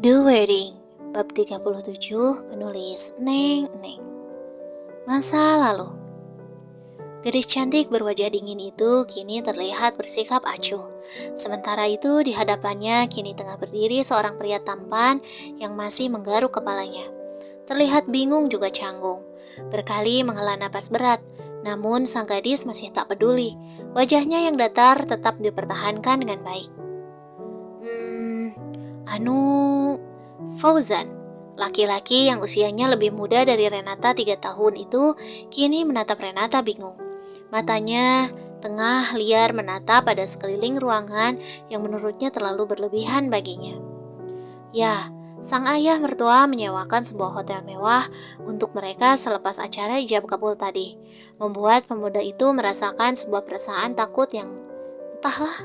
The Wedding, bab 37, penulis Neng. Masa lalu. Gadis cantik berwajah dingin itu kini terlihat bersikap acuh. Sementara itu di hadapannya kini tengah berdiri seorang pria tampan yang masih menggaruk kepalanya. Terlihat bingung juga canggung. Berkali menghela napas berat, namun sang gadis masih tak peduli. Wajahnya yang datar tetap dipertahankan dengan baik. Fauzan, laki-laki yang usianya lebih muda dari Renata 3 tahun itu kini menatap Renata bingung. Matanya tengah liar menatap pada sekeliling ruangan yang menurutnya terlalu berlebihan baginya. Ya, sang ayah mertua menyewakan sebuah hotel mewah untuk mereka selepas acara ijab kabul tadi, membuat pemuda itu merasakan sebuah perasaan takut yang entahlah.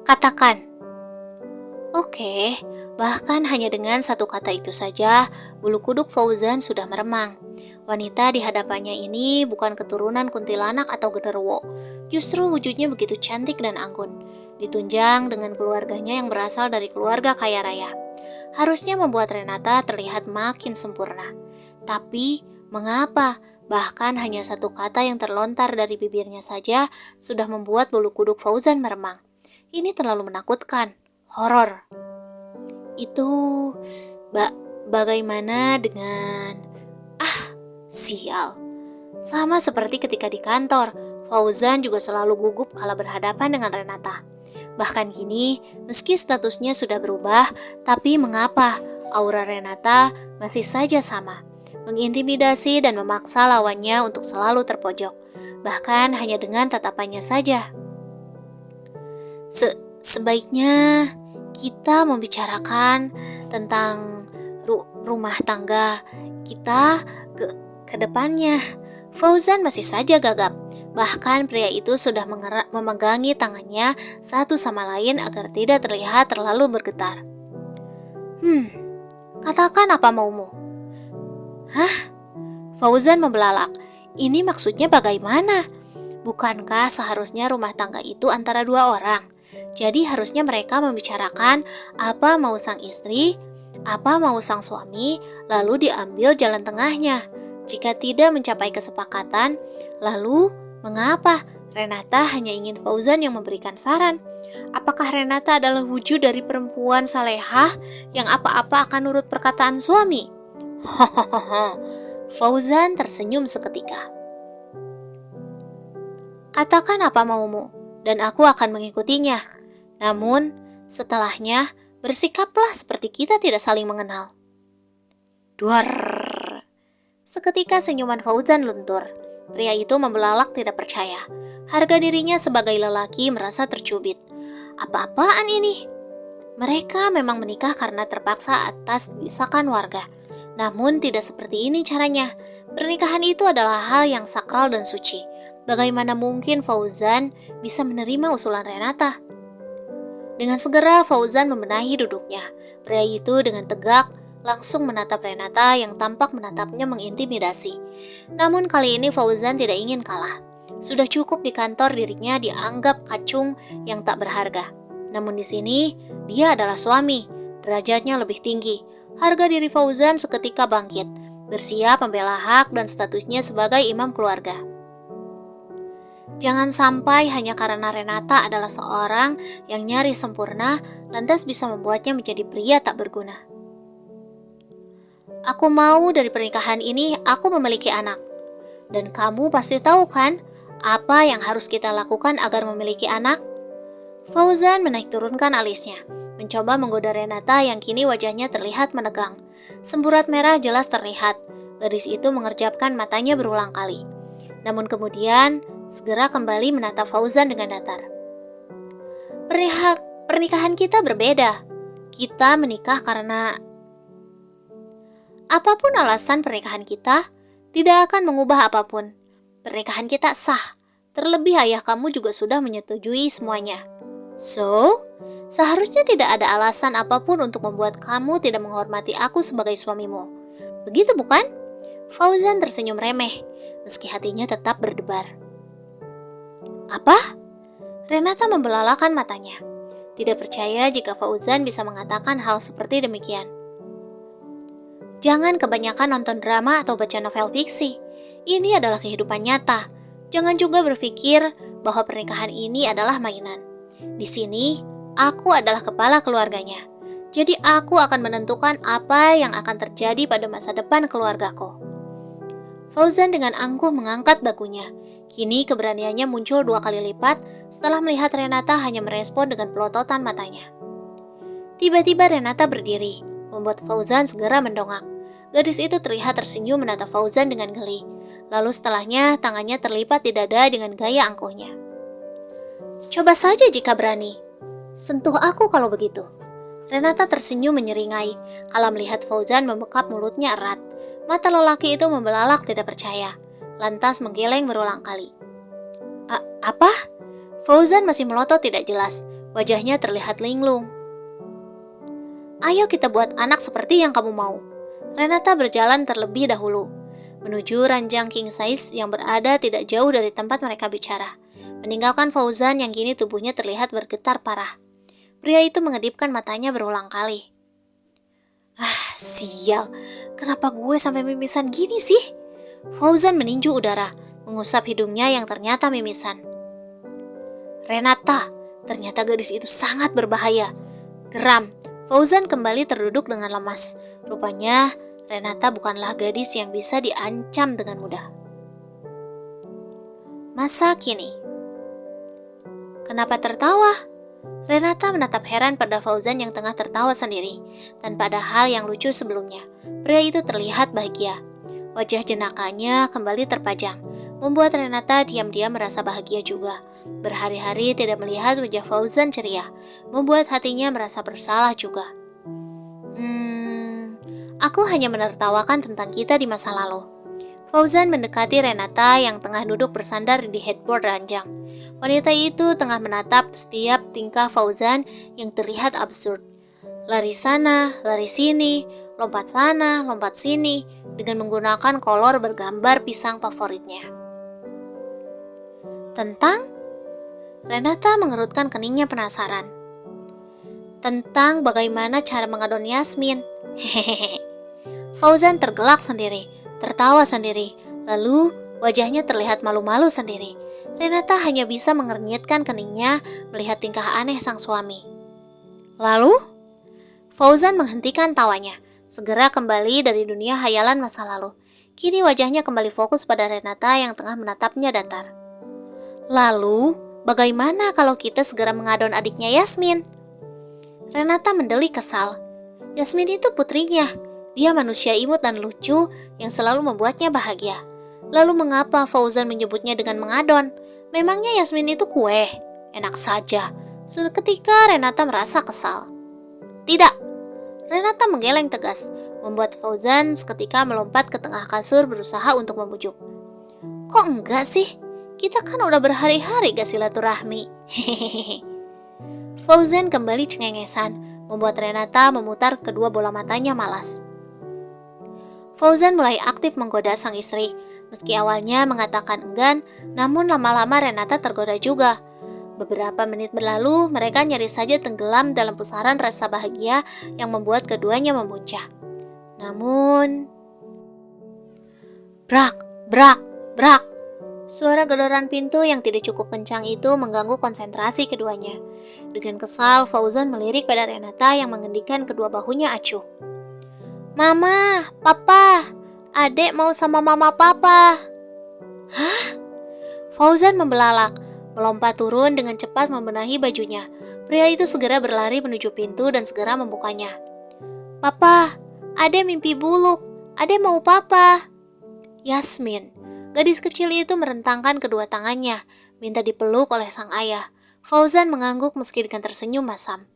Katakan. Oke, bahkan hanya dengan satu kata itu saja, bulu kuduk Fauzan sudah meremang. Wanita di hadapannya ini bukan keturunan kuntilanak atau genderuwo. Justru wujudnya begitu cantik dan anggun. Ditunjang dengan keluarganya yang berasal dari keluarga kaya raya. Harusnya membuat Renata terlihat makin sempurna. Tapi, mengapa? Bahkan hanya satu kata yang terlontar dari bibirnya saja sudah membuat bulu kuduk Fauzan meremang. Ini terlalu menakutkan. Horor. Itu bagaimana dengan sial. Sama seperti ketika di kantor, Fauzan juga selalu gugup kala berhadapan dengan Renata. Bahkan kini, meski statusnya sudah berubah, tapi mengapa aura Renata masih saja sama, mengintimidasi dan memaksa lawannya untuk selalu terpojok, bahkan hanya dengan tatapannya saja. Sebaiknya kita membicarakan tentang rumah tangga kita ke depannya. Fauzan masih saja gagap. Bahkan pria itu sudah memegangi tangannya satu sama lain agar tidak terlihat terlalu bergetar. Katakan apa maumu? Hah? Fauzan membelalak. Ini maksudnya bagaimana? Bukankah seharusnya rumah tangga itu antara dua orang? Jadi harusnya mereka membicarakan apa mau sang istri, apa mau sang suami, lalu diambil jalan tengahnya. Jika tidak mencapai kesepakatan, lalu mengapa Renata hanya ingin Fauzan yang memberikan saran? Apakah Renata adalah wujud dari perempuan salehah yang apa-apa akan nurut perkataan suami? Fauzan tersenyum seketika. Katakan apa maumu, dan aku akan mengikutinya. Namun, setelahnya, bersikaplah seperti kita tidak saling mengenal. Duar. Seketika senyuman Fauzan luntur. Pria itu membelalak tidak percaya. Harga dirinya sebagai lelaki merasa tercubit. Apa-apaan ini? Mereka memang menikah karena terpaksa atas desakan warga. Namun tidak seperti ini caranya. Pernikahan itu adalah hal yang sakral dan suci. Bagaimana mungkin Fauzan bisa menerima usulan Renata? Dengan segera Fauzan membenahi duduknya. Pria itu dengan tegak langsung menatap Renata yang tampak menatapnya mengintimidasi. Namun kali ini Fauzan tidak ingin kalah. Sudah cukup di kantor dirinya dianggap kacung yang tak berharga. Namun di sini dia adalah suami, derajatnya lebih tinggi. Harga diri Fauzan seketika bangkit, bersiap membela hak dan statusnya sebagai imam keluarga. Jangan sampai hanya karena Renata adalah seorang yang nyaris sempurna, lantas bisa membuatnya menjadi pria tak berguna. Aku mau dari pernikahan ini aku memiliki anak. Dan kamu pasti tahu kan, apa yang harus kita lakukan agar memiliki anak? Fauzan menaik turunkan alisnya, mencoba menggoda Renata yang kini wajahnya terlihat menegang. Semburat merah jelas terlihat, gadis itu mengerjapkan matanya berulang kali. Namun kemudian, segera kembali menatap Fauzan dengan datar. Pernikahan kita berbeda. Kita menikah karena... Apapun alasan pernikahan kita, tidak akan mengubah apapun. Pernikahan kita sah. Terlebih ayah kamu juga sudah menyetujui semuanya. So, seharusnya tidak ada alasan apapun untuk membuat kamu tidak menghormati aku sebagai suamimu. Begitu bukan? Fauzan tersenyum remeh, meski hatinya tetap berdebar. Apa? Renata membelalakan matanya. Tidak percaya jika Fauzan bisa mengatakan hal seperti demikian. Jangan kebanyakan nonton drama atau baca novel fiksi. Ini adalah kehidupan nyata. Jangan juga berpikir bahwa pernikahan ini adalah mainan. Di sini, aku adalah kepala keluarganya. Jadi aku akan menentukan apa yang akan terjadi pada masa depan keluargaku. Fauzan dengan angkuh mengangkat dagunya. Kini keberaniannya muncul 2 kali lipat setelah melihat Renata hanya merespon dengan pelototan matanya. Tiba-tiba Renata berdiri, membuat Fauzan segera mendongak. Gadis itu terlihat tersenyum menatap Fauzan dengan geli. Lalu setelahnya tangannya terlipat di dada dengan gaya angkuhnya. Coba saja jika berani. Sentuh aku kalau begitu. Renata tersenyum menyeringai kala melihat Fauzan membekap mulutnya erat. Mata lelaki itu membelalak tidak percaya, lantas menggeleng berulang kali. Apa? Fauzan masih melotot tidak jelas, wajahnya terlihat linglung. Ayo kita buat anak seperti yang kamu mau. Renata berjalan terlebih dahulu, menuju ranjang king size yang berada tidak jauh dari tempat mereka bicara, meninggalkan Fauzan yang kini tubuhnya terlihat bergetar parah. Pria itu mengedipkan matanya berulang kali. Sial, kenapa gue sampai mimisan gini sih? Fauzan meninju udara, mengusap hidungnya yang ternyata mimisan. Renata, ternyata gadis itu sangat berbahaya. Geram, Fauzan kembali terduduk dengan lemas. Rupanya, Renata bukanlah gadis yang bisa diancam dengan mudah. Masa kini. Kenapa tertawa? Renata menatap heran pada Fauzan yang tengah tertawa sendiri, tanpa ada hal yang lucu sebelumnya. Pria itu terlihat bahagia. Wajah jenakanya kembali terpajang, membuat Renata diam-diam merasa bahagia juga. Berhari-hari tidak melihat wajah Fauzan ceria, membuat hatinya merasa bersalah juga. Aku hanya menertawakan tentang kita di masa lalu. Fauzan mendekati Renata yang tengah duduk bersandar di headboard ranjang. Wanita itu tengah menatap setiap tingkah Fauzan yang terlihat absurd. Lari sana, lari sini, lompat sana, lompat sini, dengan menggunakan kolor bergambar pisang favoritnya. Tentang? Renata mengerutkan keningnya penasaran. Tentang bagaimana cara mengadon Yasmin. Hehehe. Fauzan tergelak sendiri, tertawa sendiri, lalu wajahnya terlihat malu-malu sendiri. Renata hanya bisa mengernyitkan keningnya melihat tingkah aneh sang suami. Lalu, Fauzan menghentikan tawanya, segera kembali dari dunia hayalan masa lalu. Kini wajahnya kembali fokus pada Renata yang tengah menatapnya datar. Lalu, bagaimana kalau kita segera mengadon adiknya Yasmin? Renata mendelik kesal. Yasmin itu putrinya. Dia manusia imut dan lucu yang selalu membuatnya bahagia. Lalu mengapa Fauzan menyebutnya dengan mengadon? Memangnya Yasmin itu kue? Enak saja. Seketika Renata merasa kesal. Tidak. Renata menggeleng tegas, membuat Fauzan seketika melompat ke tengah kasur berusaha untuk membujuk. Kok enggak sih? Kita kan udah berhari-hari gak silaturahmi. Hehehe. Fauzan kembali cengengesan, membuat Renata memutar kedua bola matanya malas. Fauzan mulai aktif menggoda sang istri. Meski awalnya mengatakan enggan, namun lama-lama Renata tergoda juga. Beberapa menit berlalu, mereka nyaris saja tenggelam dalam pusaran rasa bahagia yang membuat keduanya memuncah. Namun, brak, brak, brak. Suara gedoran pintu yang tidak cukup kencang itu mengganggu konsentrasi keduanya. Dengan kesal, Fauzan melirik pada Renata yang mengendikan kedua bahunya acuh. Mama, Papa, Adek mau sama Mama Papa. Hah? Fauzan membelalak, melompat turun dengan cepat membenahi bajunya. Pria itu segera berlari menuju pintu dan segera membukanya. Papa, Adek mimpi buluk. Adek mau Papa. Yasmin, gadis kecil itu merentangkan kedua tangannya, minta dipeluk oleh sang ayah. Fauzan mengangguk meski dengan tersenyum masam.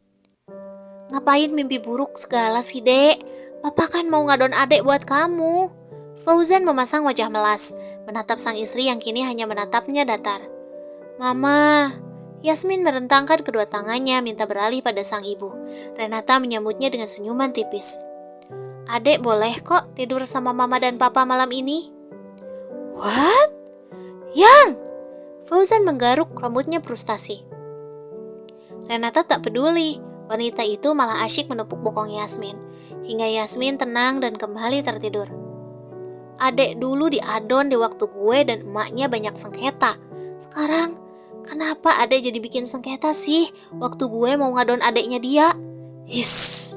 Ngapain mimpi buruk segala sih, Dek? Papa kan mau ngadon adek buat kamu. Fauzan memasang wajah melas, menatap sang istri yang kini hanya menatapnya datar. Mama, Yasmin merentangkan kedua tangannya minta beralih pada sang ibu. Renata menyambutnya dengan senyuman tipis. Adek boleh kok tidur sama Mama dan Papa malam ini. What? Yang? Fauzan menggaruk rambutnya frustasi. Renata tak peduli. Wanita itu malah asyik menepuk bokong Yasmin, hingga Yasmin tenang dan kembali tertidur. Adek dulu diadon di waktu gue dan emaknya banyak sengketa. Sekarang, kenapa adek jadi bikin sengketa sih waktu gue mau ngadon adeknya dia? His.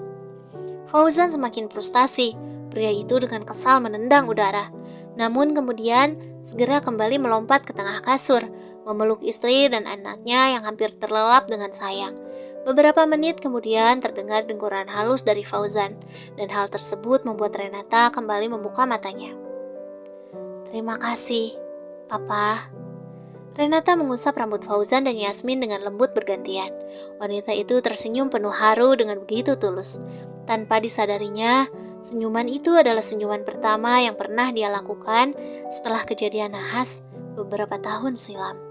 Fauzan semakin frustasi. Pria itu dengan kesal menendang udara. Namun kemudian segera kembali melompat ke tengah kasur, memeluk istri dan anaknya yang hampir terlelap dengan sayang. Beberapa menit kemudian terdengar dengkuran halus dari Fauzan, dan hal tersebut membuat Renata kembali membuka matanya. Terima kasih, Papa. Renata mengusap rambut Fauzan dan Yasmin dengan lembut bergantian. Wanita itu tersenyum penuh haru dengan begitu tulus. Tanpa disadarinya, senyuman itu adalah senyuman pertama yang pernah dia lakukan setelah kejadian nahas beberapa tahun silam.